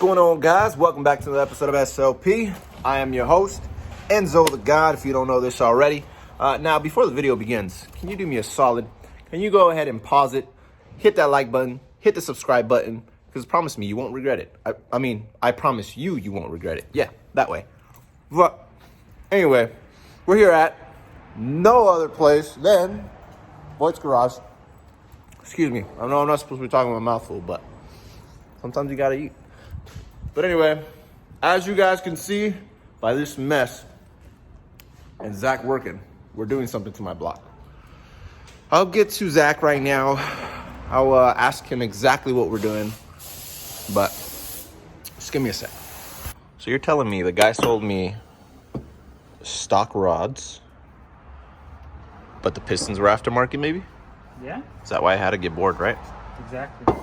going on, guys? Welcome back to the episode of SLP. I am your host, Enzo the God, if you don't know this already. Now, before the video begins, can you do me a solid? Can you go ahead and pause it, hit that like button, hit the subscribe button, because promise me you won't regret it. I promise you won't regret it. Yeah, that way. But anyway, we're here at no other place than Voight's Garage. Excuse me. I know I'm not supposed to be talking with my mouth full, but sometimes you gotta eat. But anyway, as you guys can see by this mess and Zach working, we're doing something to my block. I'll get to Zach right now. I'll ask him exactly what we're doing, but just give me a sec. So you're telling me the guy sold me stock rods, but the pistons were aftermarket maybe? Yeah. Is that why I had to get bored, right? Exactly.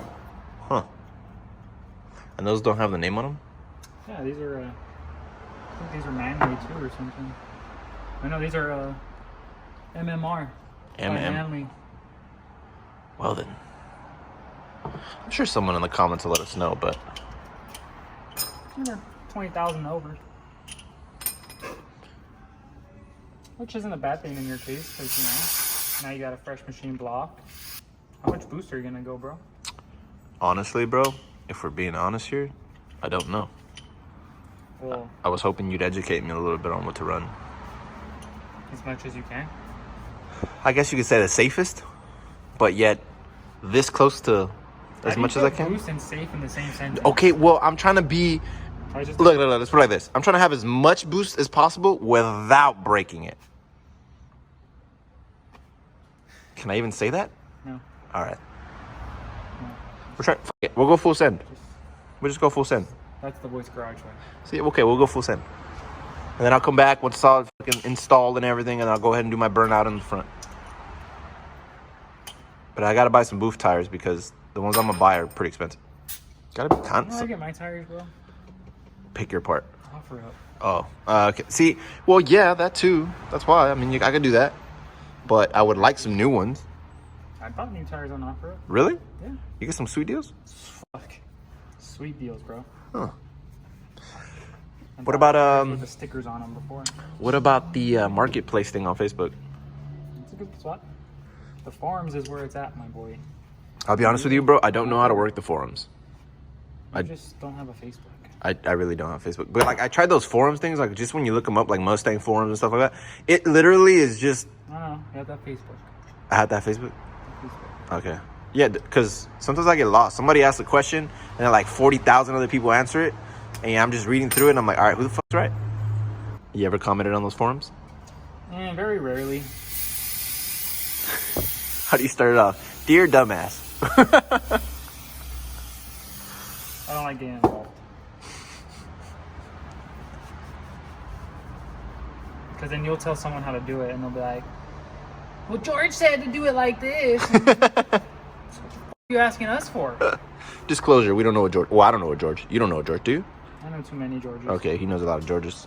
Huh. And those don't have the name on them? Yeah, these are, I think these are man-made too or something. I know these are MMR. MM. Well then. I'm sure someone in the comments will let us know, but... They're 20,000 over. Which isn't a bad thing in your case, because, now you got a fresh machine block. How much boost are you going to go, bro? Honestly, bro, if we're being honest here, I don't know. Well, I was hoping you'd educate me a little bit on what to run. As much as you can. I guess you could say the safest, but yet this close to as much as I can. Boost and safe in the same sentence. Okay, well, I'm trying to be... Look, let's put it like this. I'm trying to have as much boost as possible without breaking it. Can I even say that? No. All right. No. We're trying. Fuck it. We'll go full send. We'll just go full send. That's the Voight's Garage way. See, okay, we'll go full send. And then I'll come back once it's all fucking installed and everything, and I'll go ahead and do my burnout in the front. But I gotta buy some booth tires because the ones I'm gonna buy are pretty expensive. Gotta be constant. I get my tires, bro. Pick your part. Offer up. Oh, okay. See, well, yeah, that too. That's why. I mean, I could do that. But I would like some new ones. I bought new tires on offer up. Really? Yeah. You get some sweet deals? Fuck. Sweet deals, bro. Huh. What about with the stickers on them before. What about the marketplace thing on Facebook? It's a good spot. The forums is where it's at, my boy. I'll be honest with you, bro. I don't know how to work the forums. I just don't have a Facebook. I really don't have Facebook. But like I tried those forums things, like just when you look them up, like Mustang forums and stuff like that, it literally is just... No, you have that Facebook. I had that Facebook? Okay. Yeah, because sometimes I get lost. Somebody asks a question, and then like 40,000 other people answer it, and I'm just reading through it, and I'm like, all right, who the fuck's right? You ever commented on those forums? Very rarely. How do you start it off? Dear dumbass. I don't like getting involved. Because then you'll tell someone how to do it, and they'll be like, well, George said to do it like this. So what are you asking us for? Disclosure, we don't know what George... Well, I don't know what George... You don't know what George, do you? I know too many Georges. Okay, he knows a lot of Georges.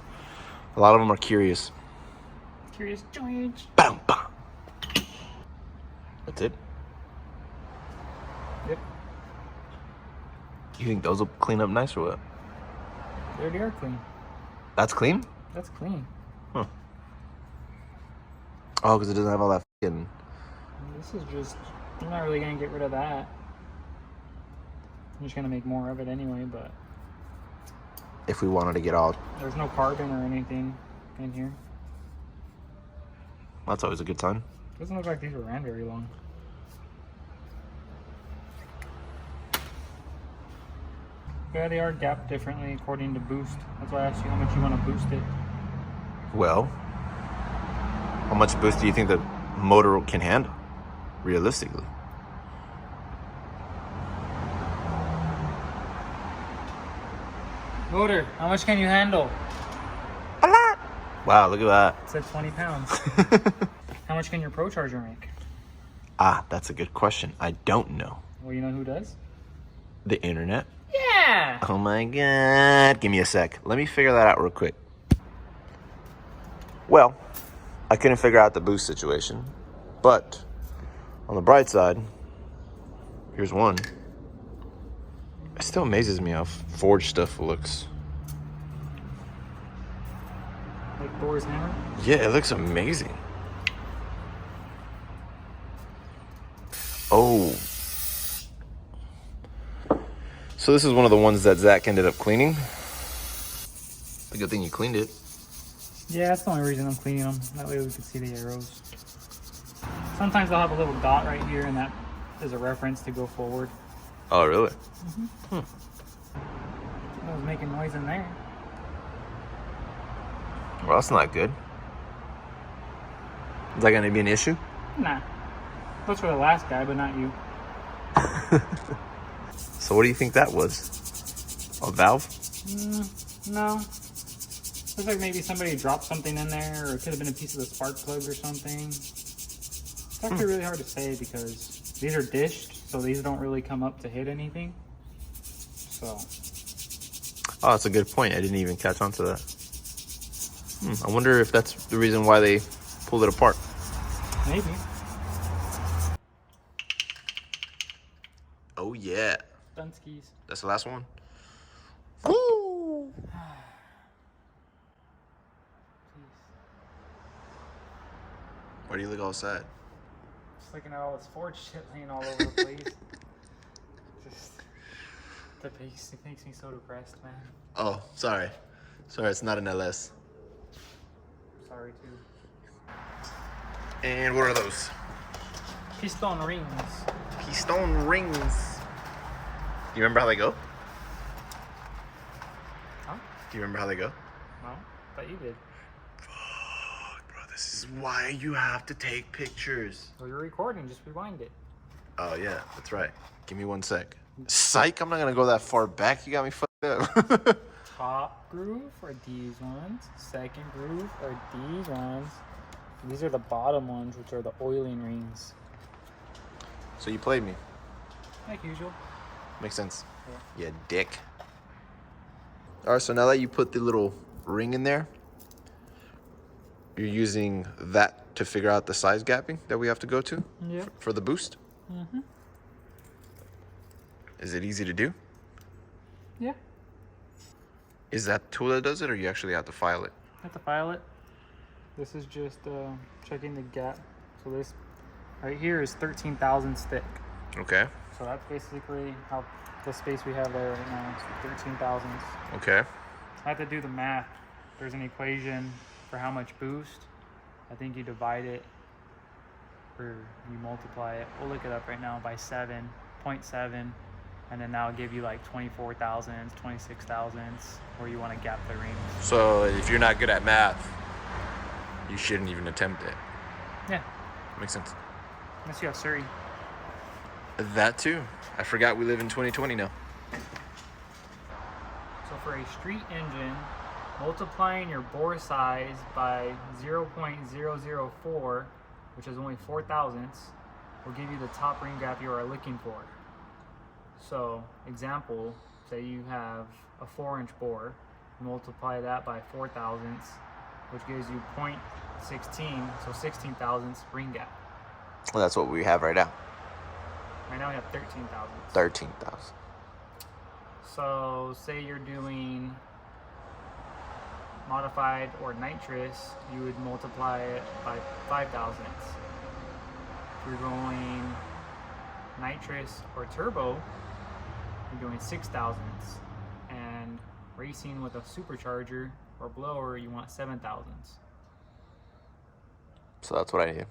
A lot of them are curious. Curious George. Bam, bam. That's it? Yep. You think those will clean up nice or what? They are clean. That's clean? That's clean. Huh. Oh, because it doesn't have all that fucking... This is just... I'm not really going to get rid of that. I'm just going to make more of it anyway, but... If we wanted to get all... There's no carbon or anything in here. That's always a good sign. Doesn't look like these were ran very long. Yeah, they are gapped differently according to boost. That's why I asked you how much you want to boost it. Well, how much boost do you think the motor can handle, realistically? Motor, how much can you handle? A lot. Wow, look at that. It said 20 pounds. How much can your Pro Charger make? Ah, that's a good question. I don't know. Well, you know who does? The internet. Yeah. Oh my God. Give me a sec. Let me figure that out real quick. Well, I couldn't figure out the boost situation, but on the bright side, here's one. It still amazes me how forged stuff looks. Like Thor's hammer? Yeah, it looks amazing. Oh. So this is one of the ones that Zach ended up cleaning. It's a good thing you cleaned it. Yeah, that's the only reason I'm cleaning them. That way we can see the arrows. Sometimes they'll have a little dot right here, and that is a reference to go forward. Oh, really? I was making noise in there. Well, that's not good. Is that going to be an issue? Nah. Those for the last guy, but not you. So what do you think that was? A valve? No. Looks like maybe somebody dropped something in there, or it could have been a piece of the spark plug or something. It's actually really hard to say because these are dished, so these don't really come up to hit anything. So. Oh, that's a good point. I didn't even catch on to that. I wonder if that's the reason why they pulled it apart. Maybe. Oh, yeah. Dunskies. That's the last one? Woo! Why do you look all sad? Just looking at all this forge shit laying all over the place. Just the base, it makes me so depressed, man. Oh, sorry. Sorry, it's not an LS. Sorry, too. And what are those? Piston rings. Keystone rings. You remember how they go? Huh? Do you remember how they go? No, but you did. Fuck, bro, this is why you have to take pictures. Well, you're recording, just rewind it. Oh, yeah, that's right. Give me 1 sec. Psych, I'm not gonna go that far back. You got me fucked up. Top groove are these ones. Second groove are these ones. These are the bottom ones, which are the oiling rings. So you played me. Like usual. Makes sense. Yeah. Yeah, dick. All right, so now that you put the little ring in there, you're using that to figure out the size gapping that we have to go to for the boost? Mm-hmm. Is it easy to do? Yeah. Is that tool that does it, or you actually have to file it? Have to file it. This is just checking the gap. So this right here is 13 thousandths thick. Okay. So that's basically how the space we have there right now. It's 13 thousandths. Okay. I have to do the math. There's an equation for how much boost. I think you divide it, or you multiply it. We'll look it up right now by 7.7, and then that'll give you like 24 thousandths, 26 thousandths, where you want to gap the rings. So if you're not good at math, you shouldn't even attempt it. Yeah. Makes sense. Unless you have Surrey. That too. I forgot we live in 2020 now. So for a street engine, multiplying your bore size by 0.004, which is only 4 thousandths, will give you the top ring gap you are looking for. So, example, say you have a 4-inch bore, multiply that by 4 thousandths, which gives you 0.16, so 16 thousandths ring gap. Well, that's what we have right now. Right now we have 13 thousandths. 13,000. So, say you're doing modified or nitrous, you would multiply it by 5 thousandths. If you're going nitrous or turbo, you're doing 6 thousandths. And racing with a supercharger or blower, you want 7 thousandths. So that's what I need.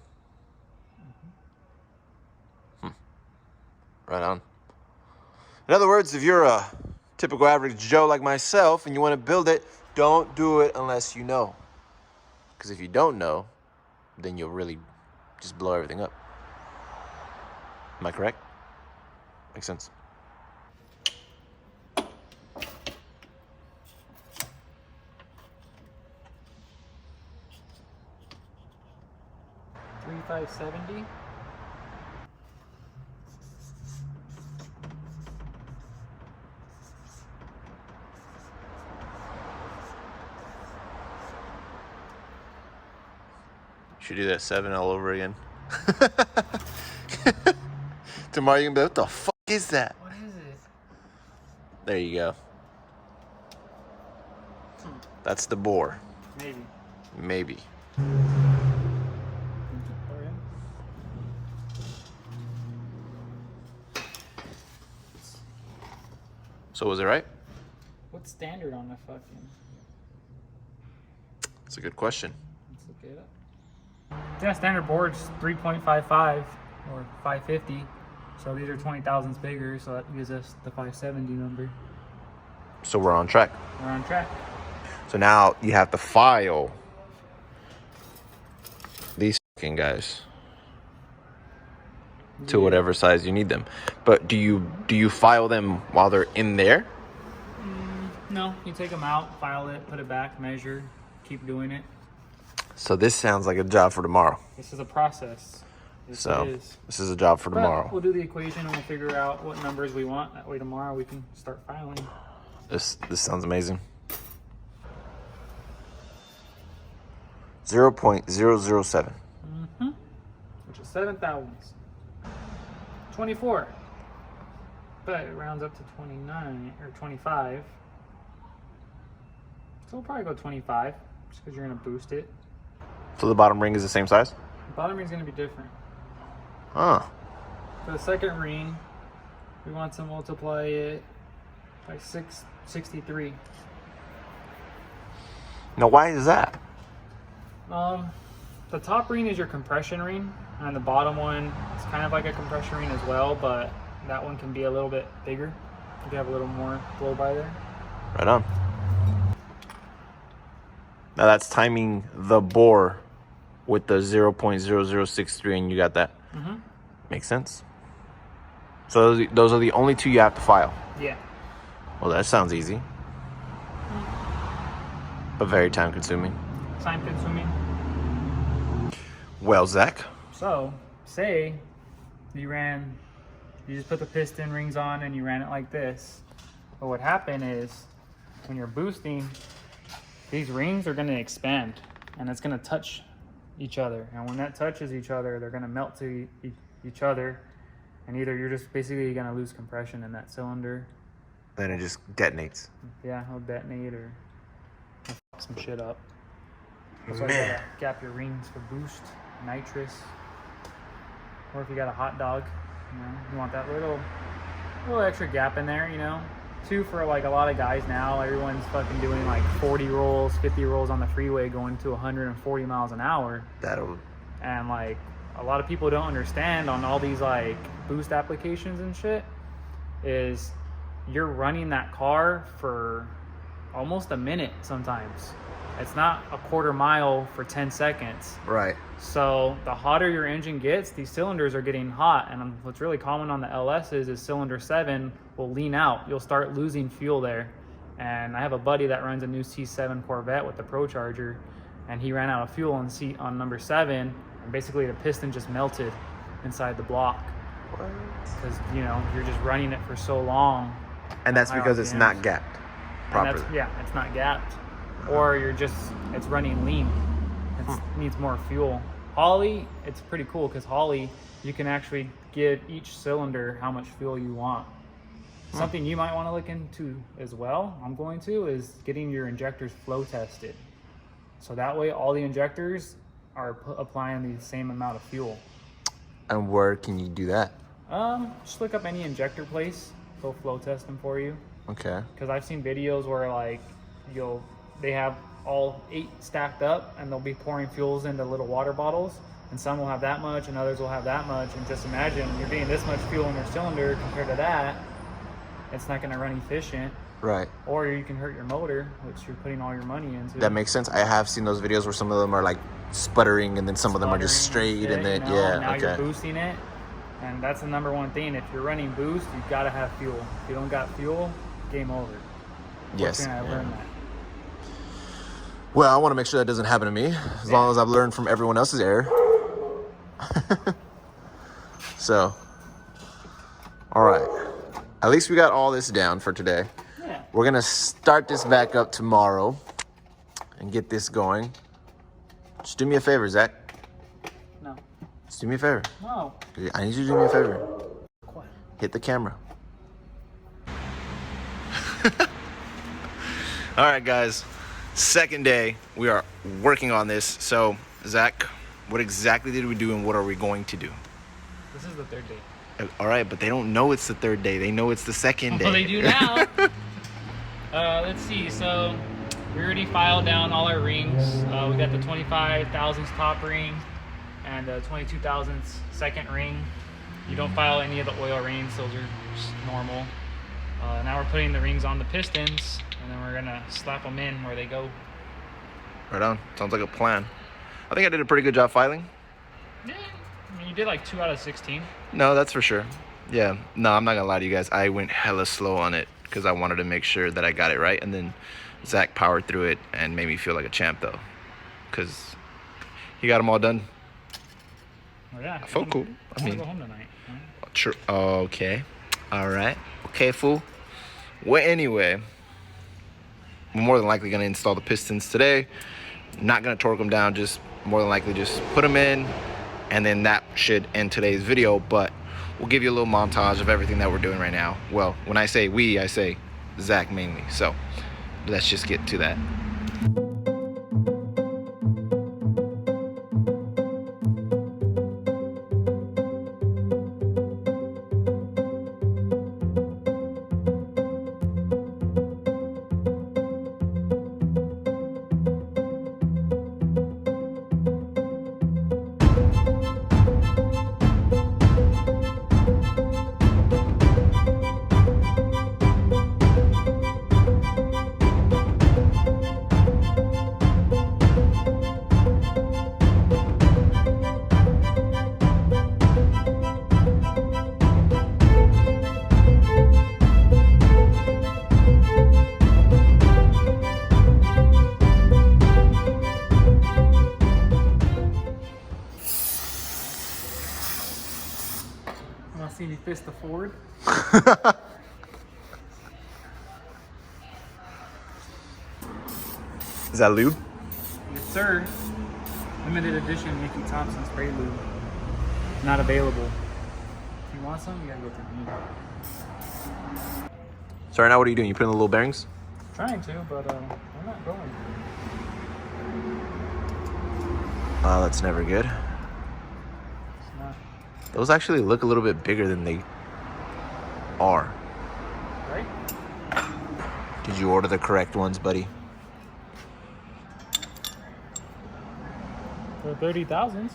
Right on. In other words, if you're a typical average Joe like myself and you want to build it, don't do it unless you know. Because if you don't know, then you'll really just blow everything up. Am I correct? Makes sense. $3,570. Should do that 7 all over again. Tomorrow you can be like, what the fuck is that? What is it? There you go. That's the bore. Maybe. Maybe. So was it right? What's standard on the fucking? That's a good question. Let's look it up. Yeah, standard board's 3.55 or 550. So these are 20 thousandths bigger, so that gives us the 570 number. So we're on track. We're on track. So now you have to file these fucking guys to whatever size you need them. But do you file them while they're in there? No, you take them out, file it, put it back, measure, keep doing it. So this sounds like a job for tomorrow. This is a process. This is a job for tomorrow. We'll do the equation and we'll figure out what numbers we want. That way tomorrow we can start filing. This sounds amazing. 0.007. Which is 7 thousandths. 24. But it rounds up to 29 or 25. So we'll probably go 25 just because you're going to boost it. So the bottom ring is the same size? The bottom ring's going to be different. Huh. For the second ring, we want to multiply it by 663. Now why is that? The top ring is your compression ring, and the bottom one is kind of like a compression ring as well, but that one can be a little bit bigger. You have a little more blow by there. Right on. Now that's timing the bore with the 0.0063, and you got that. Makes sense. So those are the only two you have to file. Yeah. Well, that sounds easy, but very time consuming. Time consuming. Well, Zach. So, say you just put the piston rings on and you ran it like this. But what happened is when you're boosting, these rings are going to expand and it's going to touch each other. And when that touches each other, they're going to melt to each other. And either you're just basically going to lose compression in that cylinder. Then it just detonates. Yeah, it'll detonate or fuck some shit up. So Man. you gotta gap your rings for boost, nitrous. Or if you got a hot dog, you want that little extra gap in there, Too, for like a lot of guys now, everyone's fucking doing like 40 rolls, 50 rolls on the freeway going to 140 miles an hour. And like a lot of people don't understand on all these like boost applications and shit is you're running that car for almost a minute sometimes. It's not a quarter mile for 10 seconds. Right. So the hotter your engine gets, these cylinders are getting hot. And what's really common on the LSs is cylinder 7 will lean out. You'll start losing fuel there. And I have a buddy that runs a new C7 Corvette with the Pro Charger, and he ran out of fuel on number 7, and basically the piston just melted inside the block. What? Because, you're just running it for so long. And that's because it's not gapped properly. It's not gapped. Or it's running lean. It needs more fuel. Holley, it's pretty cool because Holley, you can actually give each cylinder how much fuel you want. Something you might want to look into as well, I'm going to, is getting your injectors flow tested. So that way all the injectors are applying the same amount of fuel. And where can you do that? Just look up any injector place. They'll flow test them for you. Okay. Because I've seen videos where like they have all 8 stacked up and they'll be pouring fuels into little water bottles, and some will have that much and others will have that much, and just imagine you're getting this much fuel in your cylinder compared to that. It's not going to run efficient. Right. Or you can hurt your motor, which you're putting all your money into. That makes sense. I have seen those videos where some of them are like sputtering and then some of them are just straight and then now okay. You're boosting it, and that's the number one thing. If you're running boost, you've got to have fuel. If you don't got fuel, game over. Yes. I learned that. Well, I want to make sure that doesn't happen to me, as long as I've learned from everyone else's error. So, all right. At least we got all this down for today. Yeah. We're going to start this back up tomorrow and get this going. Just do me a favor, Zach. No. Just do me a favor. No. I need you to do me a favor. What? Hit the camera. All right, guys. Second day, we are working on this. So, Zach, what exactly did we do and what are we going to do? This is the third day. All right, but they don't know it's the third day. They know it's the second day. Well, they do now. Let's see. So we already filed down all our rings. We got the 25 thousandths top ring and the 22 thousandths second ring. You don't file any of the oil rings. Those are just normal. Now we're putting the rings on the pistons, and then we're gonna slap them in where they go. Right on. Sounds like a plan. I think I did a pretty good job filing. Yeah, I mean, you did like 2 out of 16. No, that's for sure. Yeah. No, I'm not gonna lie to you guys. I went hella slow on it because I wanted to make sure that I got it right, and then Zach powered through it and made me feel like a champ though, because he got them all done. Oh yeah. I felt cool. I mean, go home tonight. Huh? True. Okay. All right. Okay, fool. Well, anyway, we're more than likely gonna install the pistons today. Not gonna torque them down. Just more than likely just put them in, and then that should end today's video. But we'll give you a little montage of everything that we're doing right now. Well, when I say we, I say Zach mainly. So let's just get to that. Want to see me fist the Ford? Is that lube? Yes, sir. Limited edition Mickey Thompson spray lube. Not available. If you want some, you gotta go through me. So right now, what are you doing? You putting the little bearings? Trying to, but I'm not going. Oh, that's never good. It's not. Those actually look a little bit bigger than they are. Right? Did you order the correct ones, buddy? For 30,000s.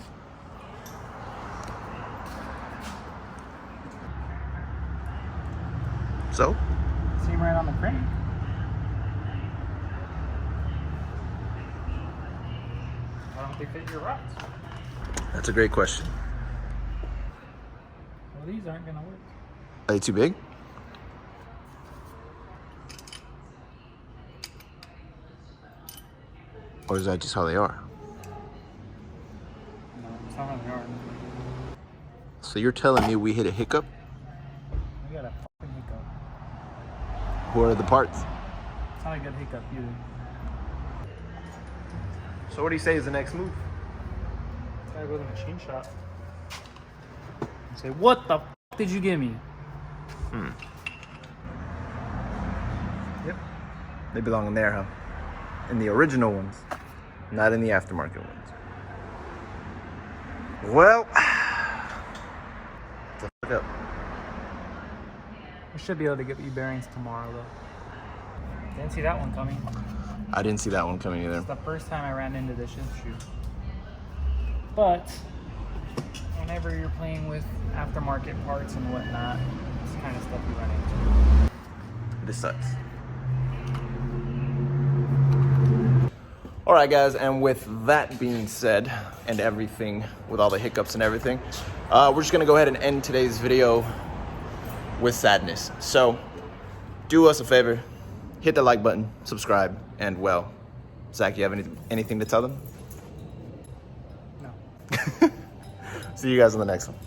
So? See them right on the crank. Why don't they fit your rods? That's a great question. Well, these aren't gonna work. Are they too big? Or is that just how they are? No, it's not how they are. So you're telling me we hit a hiccup? We got a fucking hiccup. Where are the parts? It's not a good hiccup either. So what do you say is the next move? Gotta go to the machine shop. And say, what the f did you give me? Yep. They belong in there, huh? In the original ones, not in the aftermarket ones. Well, it's a fuck up. We should be able to get you bearings tomorrow, though. Didn't see that one coming. I didn't see that one coming either. It's the first time I ran into this issue. But whenever you're playing with aftermarket parts and whatnot, it's the kind of stuff you run into. This sucks. All right, guys, and with that being said, and everything, with all the hiccups and everything, we're just gonna go ahead and end today's video with sadness. So, do us a favor, hit the like button, subscribe, and well, Zach, you have anything to tell them? No. See you guys on the next one.